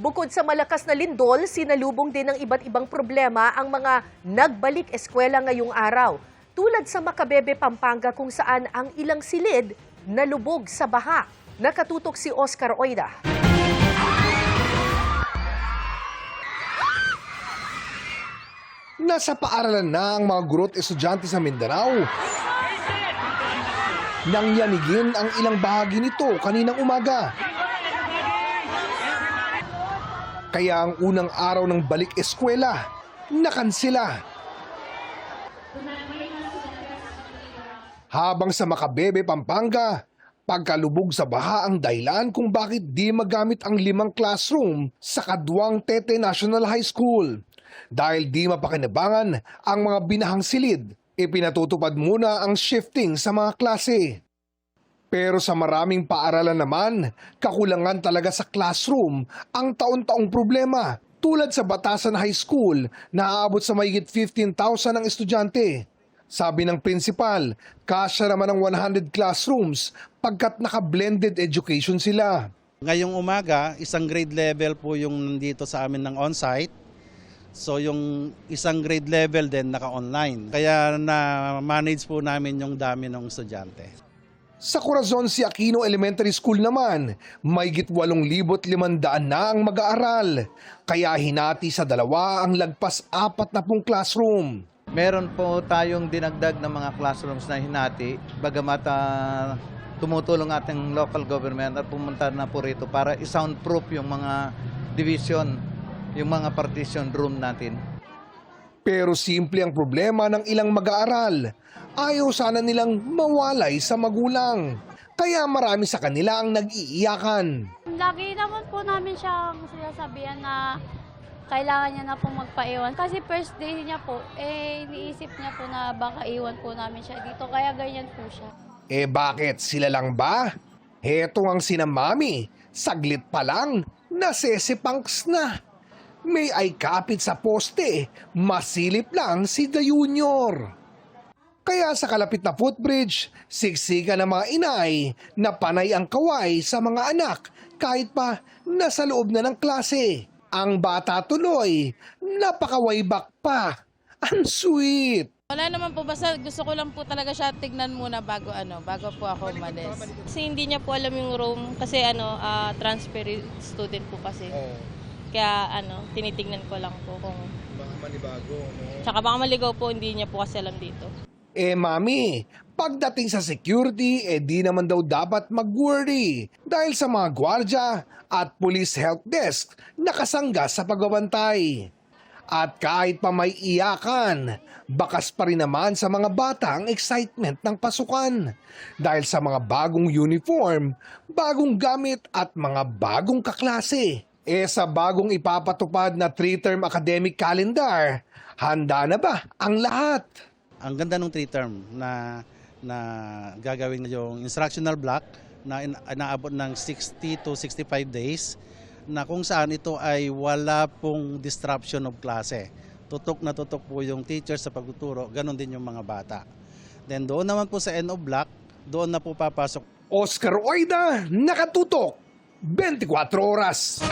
Bukod sa malakas na lindol, sinalubong din ng iba't ibang problema ang mga nagbalik eskwela ngayong araw. Tulad sa Macabebe, Pampanga kung saan ang ilang silid nalubog sa baha. Nakatutok si Oscar Oida. Nasa paaralan na ang mga guro at estudyante sa Mindanao. Nang yanigin ang ilang bahagi nito kaninang umaga. Kaya ang unang araw ng balik eskwela, nakansela. Habang sa Macabebe, Pampanga, pagkalubog sa baha ang dahilan kung bakit di magamit ang 5 classroom sa Kaduang Tete National High School. Dahil di mapakinabangan ang mga binahang silid, ipinatutupad muna ang shifting sa mga klase. Pero sa maraming paaralan naman, kakulangan talaga sa classroom ang taon-taong problema. Tulad sa Batasan High School na aabot sa mahigit 15,000 ang estudyante. Sabi ng principal, kasya naman ang 100 classrooms pagkat naka-blended education sila. Ngayong umaga, isang grade level po yung nandito sa amin ng on-site. So yung isang grade level din naka-online. Kaya na-manage po namin yung dami ng estudyante. Sa Corazon si Aquino Elementary School naman, mahigit 8,500 na ang mag-aaral. Kaya hinati sa dalawa ang lagpas 40 classroom. Meron po tayong dinagdag na mga classrooms na hinati, bagamat tumutulong ating local government at pumunta na po rito para i-soundproof yung mga division, yung mga partition room natin. Pero simple ang problema ng ilang mag-aaral. Ayaw sana nilang mawalay sa magulang. Kaya marami sa kanila ang nag-iiyakan. Lagi naman po namin siyang sinasabihan na kailangan niya na po magpaiwan. Kasi first day niya po, iniisip niya po na baka iwan po namin siya dito. Kaya ganyan po siya. Bakit? Sila lang ba? Heto ang sina Mami. Saglit pa lang, nasesipangs na. May ay kapit sa poste, masilip lang si The Junior. Kaya sa kalapit na footbridge, siksika ng mga inay na panay ang kaway sa mga anak kahit pa nasa loob na ng klase. Ang bata tuloy, napakawaybak pa. Ang sweet! Wala naman po, basta gusto ko lang po talaga siya tignan muna bago po ako umalis. Kasi hindi niya po alam yung room kasi transfer student po kasi. Kaya tinitignan ko lang po kung baka manibago, Tsaka baka maligaw po, hindi niya po kasi alam dito. Mami, pagdating sa security, di naman daw dapat mag-worry dahil sa mga gwardya at police help desk nakasangga sa pagbabantay. At kahit pa may iyakan, bakas pa rin naman sa mga bata ang excitement ng pasukan dahil sa mga bagong uniform, bagong gamit at mga bagong kaklase. Sa bagong ipapatupad na 3-term academic calendar, handa na ba ang lahat? Ang ganda ng 3-term na gagawin yung instructional block na inaabot ng 60 to 65 days na kung saan ito ay wala pong disruption of klase. Tutok na tutok po yung teacher sa pagtuturo, ganon din yung mga bata. Then doon naman po sa end of block, doon na po papasok. Oscar Oida, nakatutok, 24 oras.